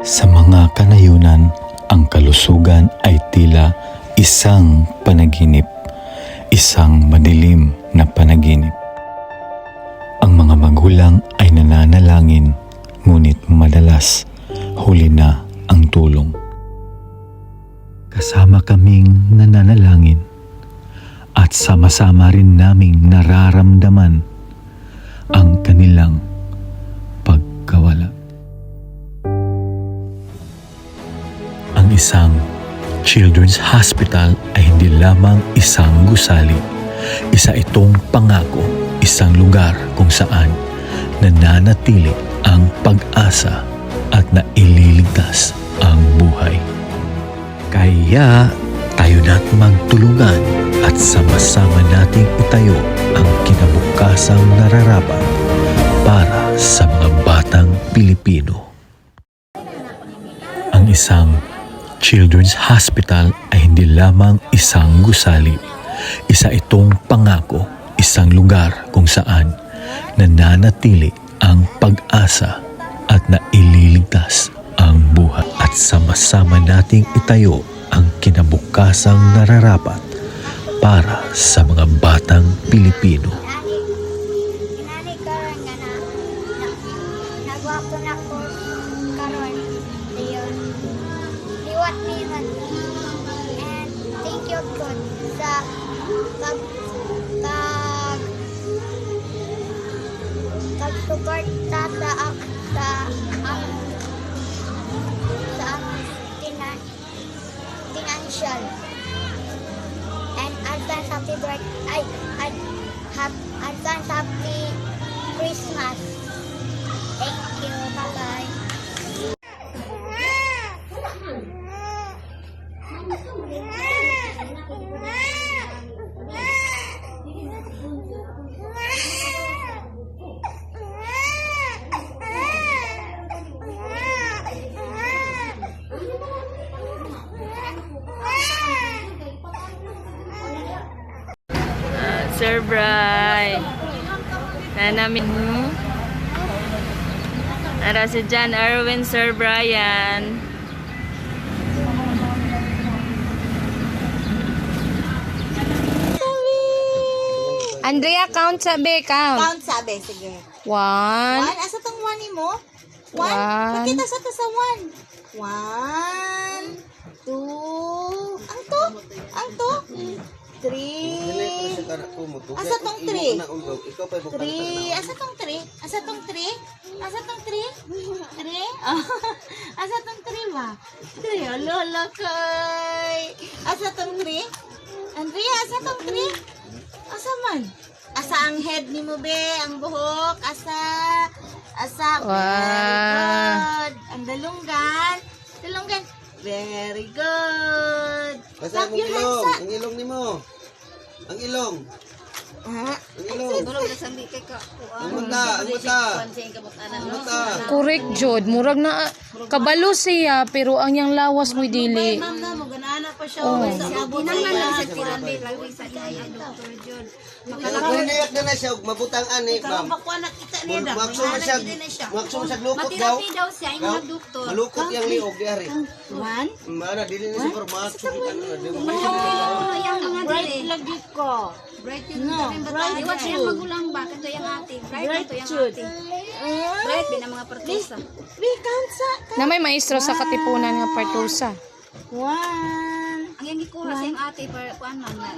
Sa mga kanayunan, ang kalusugan ay tila isang panaginip, isang madilim na panaginip. Ang mga magulang ay nananalangin, ngunit madalas huli na ang tulong. Kasama kaming nananalangin at sama-sama rin naming nararamdaman ang kanilang pagkawala. Ang isang children's hospital ay hindi lamang isang gusali. Isa itong pangako, isang lugar kung saan nananatili ang pag-asa at naililigtas ang buhay. Kaya tayo na't magtulungan at sama-sama nating itayo ang kinabukasang nararapat para sa mga batang Pilipino. Ang isang children's hospital ay hindi lamang isang gusali. Isa itong pangako, isang lugar kung saan nananatili ang pag-asa at naililigtas ang buhay. At sama-sama nating itayo ang kinabukasang nararapat para sa mga batang Pilipino. Nagwapo na ko karon dayon liwat ni man, and thank you God sa pagsuporta sa financial, and advance happy birthday, advance happy Christmas. Thank you, bye-bye. Sir Bry. Namin. Ara si John Erwin, Sir Brian. Andrea, count sabi, count. Count sabi, sige. 1. Asa tong 1 mo? 1? One. Pakita sa ta sa 1. 1, 2, ang to? 3. Asa tong 3? 3. Asa tong 3? Asa tong 3? Asa tong 3? 3? Asa tong 3 ba? 3. Lolo kay. Asa tong 3? Andrea, asa tong 3? Asa man? Asa ang head ni mo be? Ang buhok? Asa? Very good. Ang dalunggan? Very good. Basta ang ilong. Ang ilong ni mo. Ang ilong. Ang ilong. Ang mata. Correct, Jod. Murag na kabalo siya, pero ang yang lawas mo dili. Ma'am na mo, ganana pa siya. Oh. Ginanglan lang sa Kung niyak na siya, mabutang ani, ma'am. Bakwa nakita niya da. Maksum siya lukot daw. daw siya, yung nagduktor. Malukot yung liog, diari. 1? Mana, dili na siya formaksum. Bright lagi ko. Bright yun no, bright iwan siya magulang ba? Kato yung ate. Bright ito yung ate. Bright din ang mga partusa. Na may maestro sa Katipunan nga Partusa. 1. Ang yung ikuha sa yung ate, kuan man.